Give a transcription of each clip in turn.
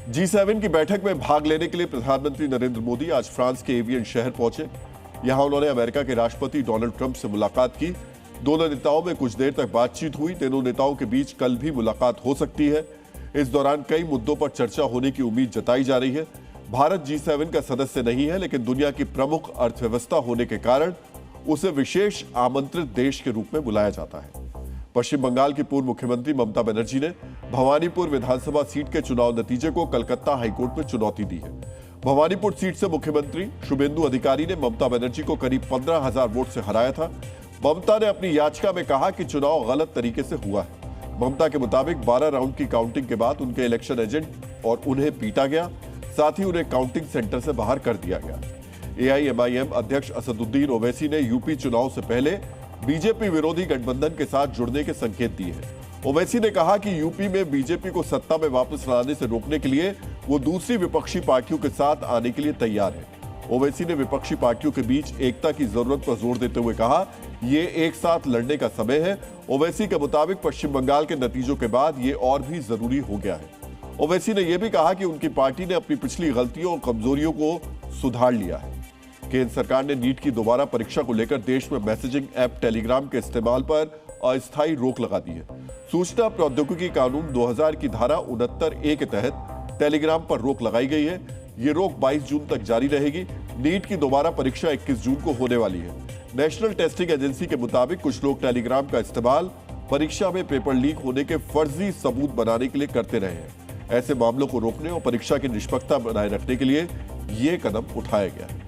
G7 की बैठक में भाग लेने के लिए प्रधानमंत्री नरेंद्र मोदी आज फ्रांस के एवियन शहर पहुंचे। यहां उन्होंने अमेरिका के राष्ट्रपति डोनाल्ड ट्रंप से मुलाकात की। दोनों नेताओं में कुछ देर तक बातचीत हुई। दोनों नेताओं के बीच कल भी मुलाकात हो सकती है। इस दौरान कई मुद्दों पर चर्चा होने की उम्मीद जताई जा रही है। भारत G7 का सदस्य नहीं है, लेकिन दुनिया की प्रमुख अर्थव्यवस्था होने के कारण उसे विशेष आमंत्रित देश के रूप में बुलाया जाता है। पश्चिम बंगाल की पूर्व मुख्यमंत्री ममता बनर्जी ने भवानीपुर विधानसभा सीट के चुनाव नतीजे को कलकत्ता हाईकोर्ट में चुनौती दी है। भवानीपुर सीट से मुख्यमंत्री शुभेंदु अधिकारी ने ममता बनर्जी को करीब 15,000 वोट से हराया था। ममता ने अपनी याचिका में कहा कि चुनाव गलत तरीके से हुआ है। ममता के मुताबिक 12 राउंड की काउंटिंग के बाद उनके इलेक्शन एजेंट और उन्हें पीटा गया, साथ ही उन्हें काउंटिंग सेंटर से बाहर कर दिया गया। AIMIM अध्यक्ष असदुद्दीन ओवैसी ने यूपी चुनाव से पहले बीजेपी विरोधी गठबंधन के साथ जुड़ने के संकेत दिए हैं। ओवैसी ने कहा कि यूपी में बीजेपी को सत्ता में वापस लाने से रोकने के लिए वो दूसरी विपक्षी पार्टियों के साथ आने के लिए तैयार है। ओवैसी ने विपक्षी पार्टियों के बीच एकता की जरूरत पर जोर देते हुए कहा, ये एक साथ लड़ने का समय है। ओवैसी के मुताबिक पश्चिम बंगाल के नतीजों के बाद ये और भी जरूरी हो गया है। ओवैसी ने यह भी कहा कि उनकी पार्टी ने अपनी पिछली गलतियों और कमजोरियों को सुधार लिया है। केंद्र सरकार ने नीट की दोबारा परीक्षा को लेकर देश में मैसेजिंग ऐप टेलीग्राम के इस्तेमाल पर अस्थायी रोक लगा दी है। सूचना प्रौद्योगिकी कानून 2000 की धारा 69A के तहत टेलीग्राम पर रोक लगाई गई है। ये रोक 22 जून तक जारी रहेगी। नीट की दोबारा परीक्षा 21 जून को होने वाली है। नेशनल टेस्टिंग एजेंसी के मुताबिक कुछ लोग टेलीग्राम का इस्तेमाल परीक्षा में पेपर लीक होने के फर्जी सबूत बनाने के लिए करते रहे हैं। ऐसे मामलों को रोकने और परीक्षा की निष्पक्षता बनाए रखने के लिए यह कदम उठाया गया है।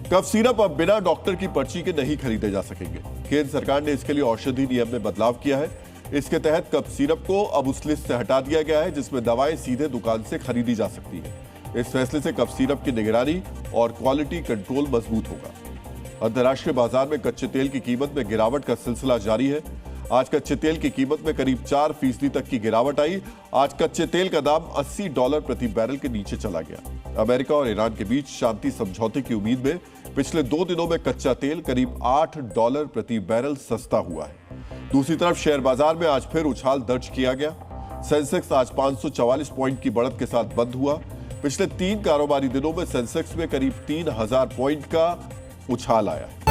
कफ सिरप अब बिना डॉक्टर की पर्ची के नहीं खरीदे जा सकेंगे। केंद्र सरकार ने इसके लिए औषधि नियम में बदलाव किया है। इसके तहत कफ सिरप को अब उस लिस्ट से हटा दिया गया है जिसमें दवाएं सीधे दुकान से खरीदी जा सकती है। इस फैसले से कफ सिरप की निगरानी और क्वालिटी कंट्रोल मजबूत होगा। अंतर्राष्ट्रीय बाजार में कच्चे तेल की कीमत में गिरावट का सिलसिला जारी है। आज कच्चे तेल की कीमत में करीब 4% तक की गिरावट आई। आज कच्चे तेल का दाम $80 प्रति बैरल के नीचे चला गया। अमेरिका और ईरान के बीच शांति समझौते की उम्मीद में पिछले 2 दिनों में कच्चा तेल करीब $8 प्रति बैरल सस्ता हुआ है। दूसरी तरफ शेयर बाजार में आज फिर उछाल दर्ज किया गया। सेंसेक्स आज 544 पॉइंट की बढ़त के साथ बंद हुआ। पिछले 3 कारोबारी दिनों में सेंसेक्स में करीब 3000 पॉइंट का उछाल आया है।